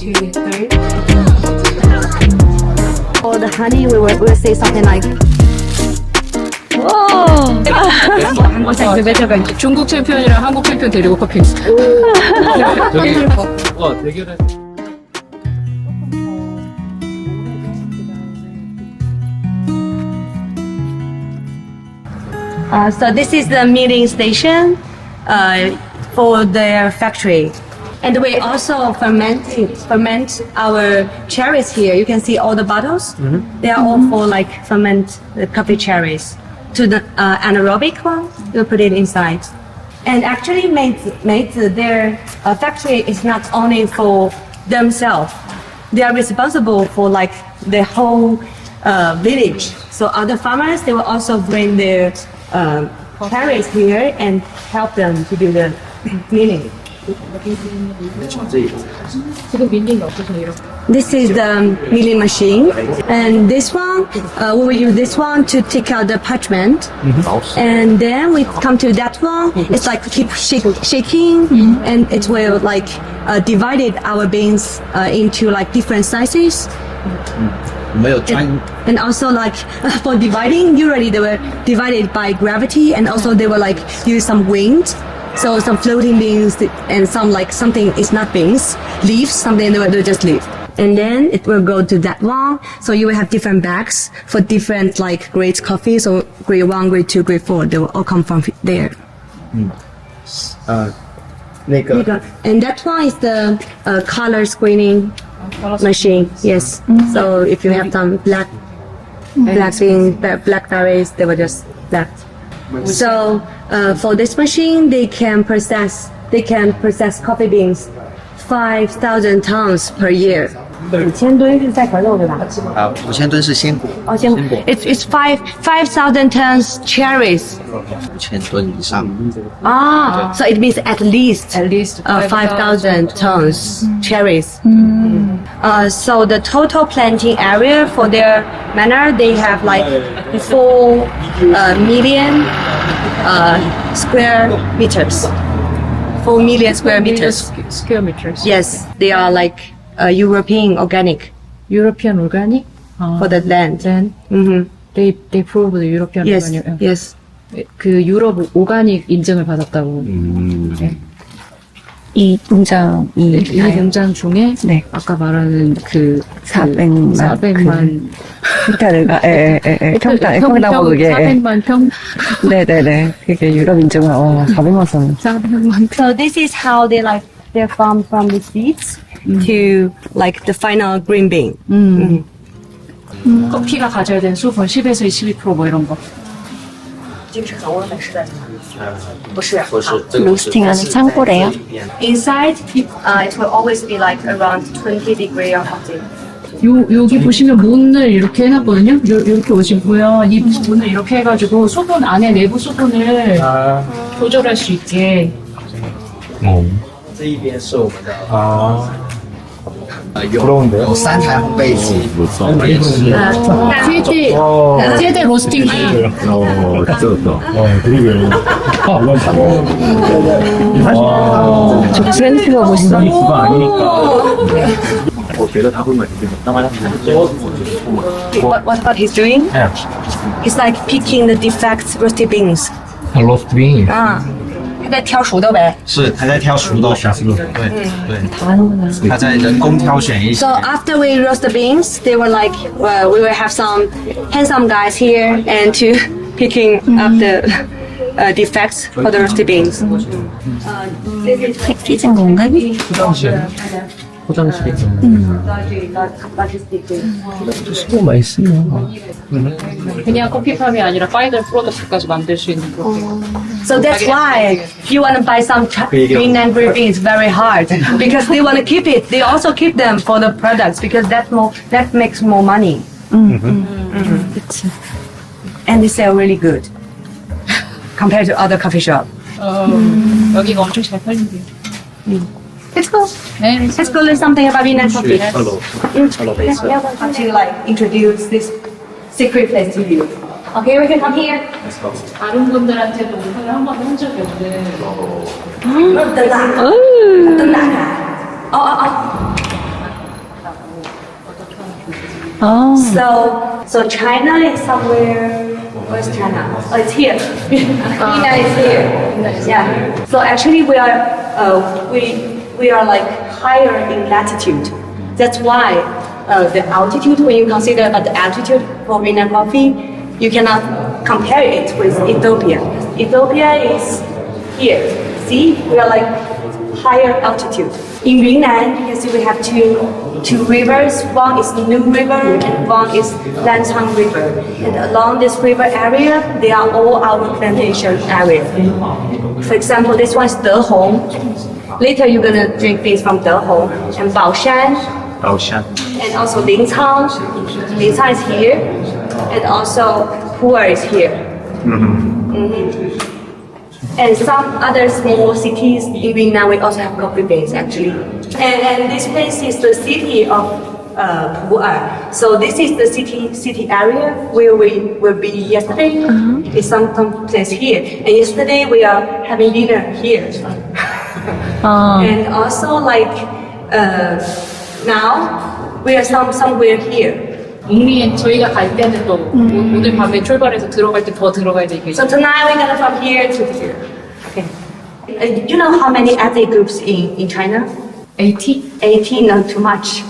2, 3. For the honey, we will say something like. 한국 챔피언 매저가 중국 챔피언이랑 한국 챔피언 데리고 커피. 저기 대결해. So this is the milling station for their factory. And we also ferment our cherries here. You can see all the bottles. They are all for like ferment the coffee cherries. To the anaerobic one, you put it inside. And actually made their factory is not only for themselves. They are responsible for like the whole village. So other farmers, they will also bring their cherries here and help them to do the milling. This is the milling machine, and this one we will use this one to take out the parchment, and then we come to that one. It's like keep shaking, and it will like divided our beans into like different sizes. And also like for dividing, usually they were divided by gravity, and also they were like use some wind. So some floating beans and some like something is not beans, leaves, something they will just leave. And then it will go to that one. So you will have different bags for different like grades coffee. So grade 1, grade 2, grade 4, they will all come from there. And that one is the color screening machine. Yes. So if you have some black beans, blackberries, they will just black. So for this machine, they can process coffee beans 5,000 tons per year. 5,000吨是在合肉对吧？5000吨是鲜果。哦，鲜果。It's 5,000 tons cherries. 5000吨以上。Ah, so it means at least 5,000 tons cherries. So the total planting area for their manor, they have like 4 million square meters. 4 million square meters. Square meters. Yes, they are like European organic. European organic? For the land. Then they prove the European Yes, organic. yes. 그 유럽 오가닉 인증을 받았다고. 네. 이 농장이 이 농장 중에 네. 아까 말하는 그 400만 헥타르가 평당 그게 400만 평. 네네네 그게 유럽 인증을 400만 선. 400만 평. So this is how they like their farm from the seeds to like the final green bean. 커피가 가져야 되는 수분 10에서 22%뭐 이런 거. 这个是恒温的是的不是로스팅하는 창고래요. Inside, it will always be like around 20 degree or something. 여기 보시면 문을 이렇게 해놨거든요. 이렇게 보시고요. 이 문을 이렇게 해가지고 수분 안에 내부 수분을 조절할 수 있게. 这一边是我们的有3台烘焙机，최대 로스팅기. 저 브랜드가 멋있어. 我觉得他会买这个，那么 What he's doing? He's like picking the defect roasted beans. roast bean 他在挑熟豆呗。是他在挑熟豆，对，他在人工挑选一些 So。after we roast the beans, they were like, we will have some handsome guys here and to picking up the defects for the roasted beans. 팩 건가? 포장실에 수고 많이 쓰면 그냥 커피팜이 아니라 파이널 프로덕트까지 만들 수 있는 거. So that's why if you want to buy some green and green beans, very hard because they want to keep it. They also keep them for the products because that makes more money. And they sell really good compared to other coffee shop. 여기가 엄청 잘 팔린대요. Let's go. 네. Let's go learn something about Vietnam coffee. To like introduce this secret place to you. Okay, we can come here. 다른 분들한테도 오픈을 한 번도 한 적이 없는. Tân lạc. Tân lạc à? 아, So China is somewhere. Where's China? Oh, it's here. China is here. Yeah. So actually, we are like higher in latitude. That's why the altitude. When you consider the altitude for Yunnan coffee, you cannot compare it with Ethiopia. Ethiopia is here. See, we are like higher altitude. In Yunnan, you can see we have two rivers. One is Nu River and one is Lantang River. And along this river area, they are all our plantation area. For example, this one is Dehong. Later, you're gonna drink things from Dehong and Baoshan, Ocean. and also Lincang. Lincang is here, and also Pu'er is here. And some other small cities in Yunnan, we also have coffee beans actually. And this place is the city of Pu'er. So this is the city area where we will be yesterday. It's some place here. And yesterday we are having dinner here. 아, And also like now we are somewhere here. 묵리엔 저희가 갈 때는 또 오늘 밤에 출발해서 들어갈 때 더 들어가야 되겠죠. So tonight we're gonna from here to here. Okay. You know how many ethnic groups in China? 80? 18, not too much.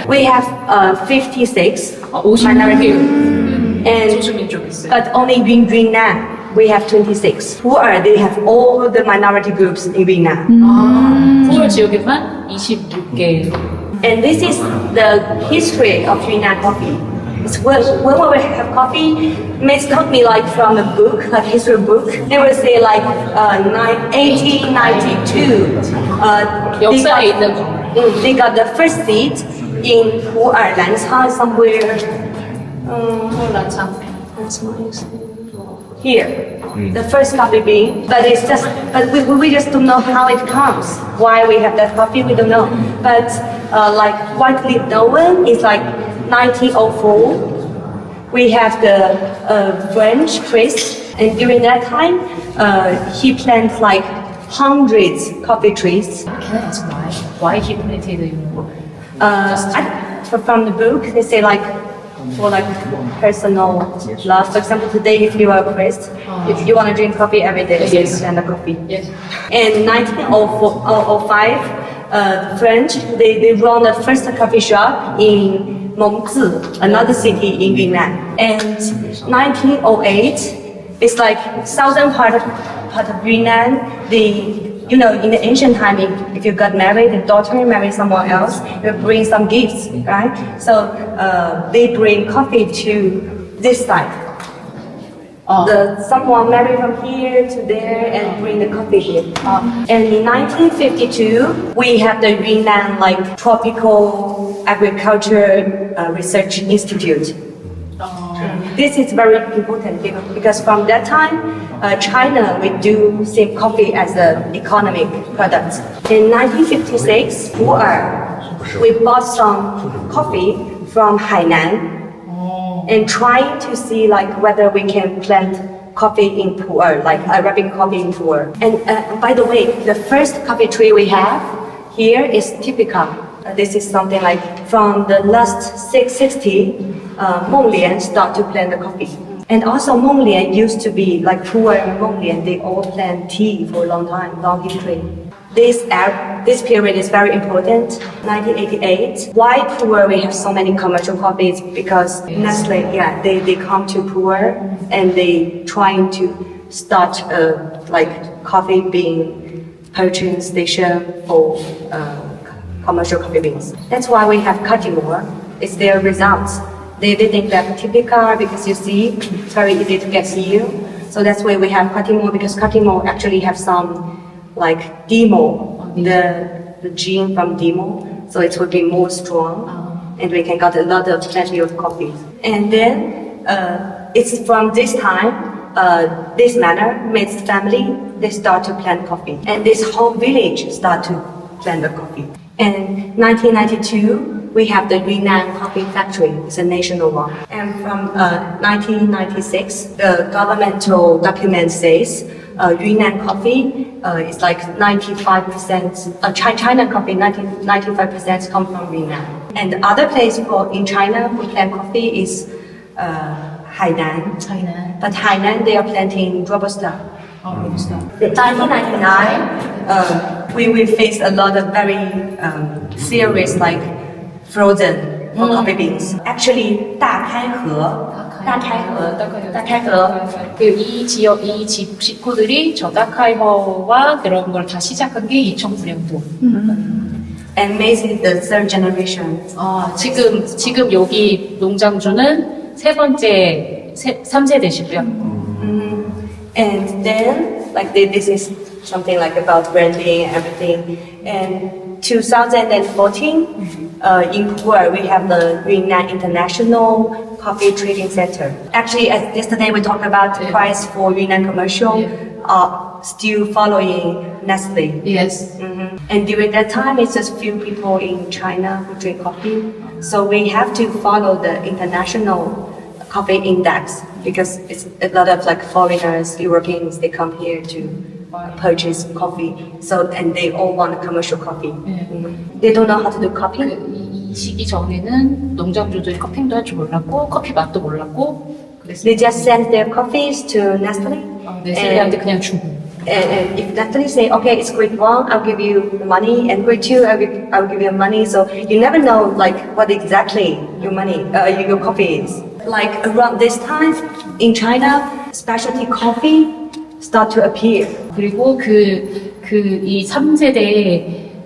We have 56 50개 and 소수민족 있어요. but only in Yunnan we have 26. Pu'er, they have all the minority groups in Yunnan. 서울 지역에만 26개. And this is the history of Yunnan coffee. It's when we have coffee, may taught me like from a book, like history book. They will say like 1892. 역사에 있는 거. They got the first seat in Pu'er, Lancang, somewhere. Here, the first coffee bean, but it's just, but we just don't know how it comes. Why we have that coffee, we don't know. But like widely known is like 1904. We have the French priest, and during that time, he planted like hundreds coffee trees. Can I ask why? Why he planted From the book, they say like for like personal love. For example, today if you are a priest, if you want to drink coffee every day, you Yes. send a coffee. Yes. In 1905, French, they run the first coffee shop in Mengzi, another city in Yunnan. And 1908, it's like southern part of Yunnan, in the ancient time, if you got married, the daughter married someone else, you bring some gifts, right? So they bring coffee to this side. Someone married from here to there and bring the coffee here. And in 1952, we have the Yunnan like Tropical Agriculture Research Institute. This is very important because from that time, China we do same coffee as an economic product. In 1956, we bought some coffee from Hainan and trying to see like whether we can plant coffee in Pu'er, like Arabic coffee in Pu'er. And by the way, the first coffee tree we have here is Typica. This is something like from the last 660, Monglian start to plant the coffee. And also Monglian used to be like Pu'er and Monglian, they all plant tea for a long time, long history. This period is very important. 1988. Why Pu'er we have so many commercial coffees? Because Nestle, they come to Pu'er and they trying to start like coffee bean purchasing station for commercial coffee beans. That's why we have Katimor. It's their results. They think that Typica because you see it's very easy to get here. So that's why we have Katimor because Katimor actually have some like demo, the gene from demo, so it will be more strong, and we can get plenty of coffee. And then it's from this time, this manner, Maid's family, they start to plant coffee, and this whole village start to plant the coffee. And 1992, we have the Yunnan Coffee Factory. It's a national one. And from 1996, the governmental document says Yunnan coffee is like 95%, China coffee, 95% come from Yunnan. And the other place for in China who plant coffee is Hainan. China. But Hainan they are planting Robusta. 로부스타. 1999, we faced a lot of very serious like frozen for coffee beans. Actually, 大开河. 이 지역, 이 식구들이 저 다카이허와 그런 걸 다 시작한 게 2009년도. And maize is the third generation. 지금 여기 농장주는 세 번째, 3세대시고요. And then, like this is something like about branding and everything. And 2014, in Pu'er, we have the Yunnan International Coffee Trading Center. Actually, as yesterday we talked about the price for Yunnan commercial, still following Nestle. Yes. And during that time, it's just few people in China who drink coffee. So we have to follow the international coffee index because it's a lot of like foreigners, Europeans, they come here to purchase coffee. So and they all want commercial coffee. They don't know how to do coffee. 이 시기 전에는 농장주들이 커피도 할 줄 몰랐고 커피 맛도 몰랐고 그래서 They just send their coffees to Nestle. 네슬레한테 그냥 주고 And if Nestle say, okay, it's grade 1, I'll give you the money, and grade 2, I'll give you money. So you never know like what exactly your money, your coffee is. Like around this time in China, specialty coffee start to appear. 그리고 이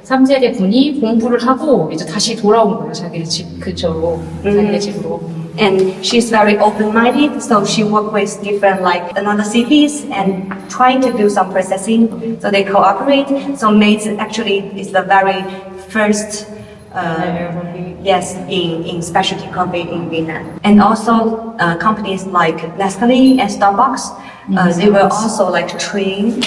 3세대 분이 공부를 하고 이제 다시 돌아온 거예요. 자기 집 근처로, 자기네 집으로. And she's very open-minded, so she work with different like another cities and trying to do some processing. So they cooperate. So maize actually is the very first, yes, in specialty coffee in Vietnam. And also companies like Nestle and Starbucks, they will also like train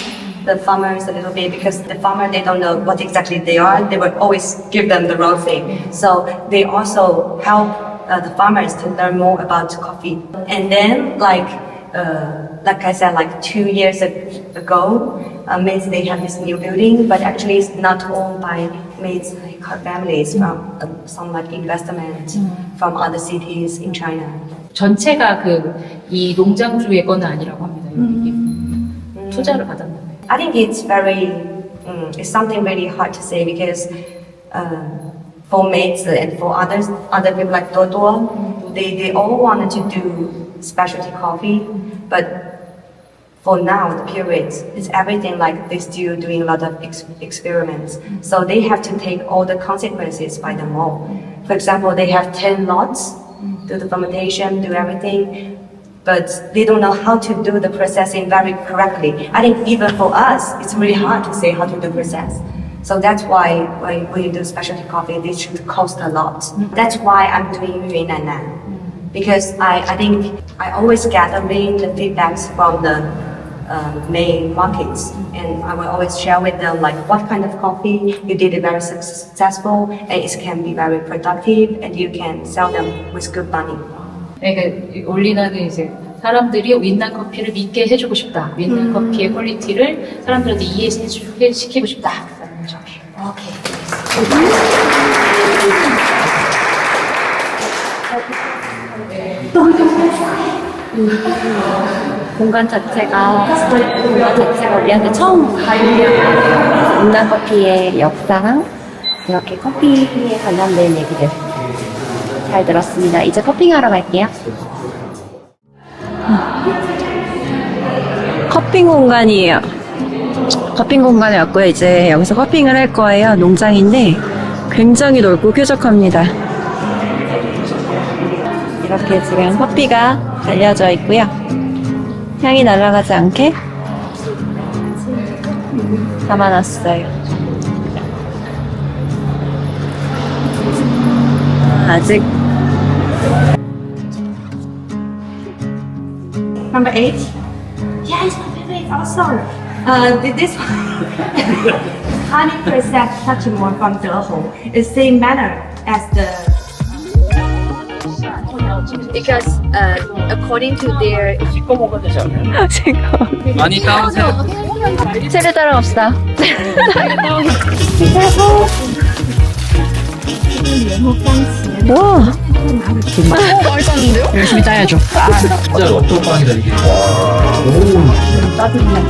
the farmers a little bit because the farmer they don't know what exactly they are. They will always give them the wrong thing. So they also help the farmers to learn more about coffee. And then like I said, like 2 years ago, maize they have this new building, but actually it's not owned by maize families from some like investment from other cities in China. 전체가 이 농장주의 거는 아니라고 합니다. 여기 투자를 받았나봐요. I think it's it's something really hard to say because for maize and for other people like Dodo, they all wanted to do specialty coffee, but for now the period is everything like they're still doing a lot of experiments. So they have to take all the consequences by them all. For example, they have 10 lots, do the fermentation, do everything, but they don't know how to do the processing very correctly. I think even for us, it's really hard to say how to do process. So that's why when you do specialty coffee, this should cost a lot. That's why I'm doing Yunnan now. Because I think I always gathering the feedbacks from the main markets, and I will always share with them like what kind of coffee you did it very successful, and it can be very productive, and you can sell them with good money. 그러니까 올리나는 이제 사람들이 윈난 커피를 믿게 해주고 싶다. 윈난 커피의 퀄리티를 사람들한테 이해시키고 싶다라는 거죠. 공간 자체가 우리한테 처음 문단 커피의 역사랑 이렇게 커피에 관련된 얘기들 잘 들었습니다. 이제 커핑하러 갈게요. 커핑 공간이에요. 커핑 공간에 왔고요. 이제 여기서 커핑을 할 거예요. 농장인데 굉장히 넓고 쾌적합니다. 이렇게 지금 커피가 달려져 있고요. 향이 날아가지 않게 담아놨어요. 아직 Number 8? Yeah, it's my favorite also. This one, 100% touching from Deho. It's same manner as the. Because according to their. 많이 따오세요. 채를 따라갑시다. 와, 열심히 따야죠. 진짜 어떤 빵이다 이게. 오. 따뜻해.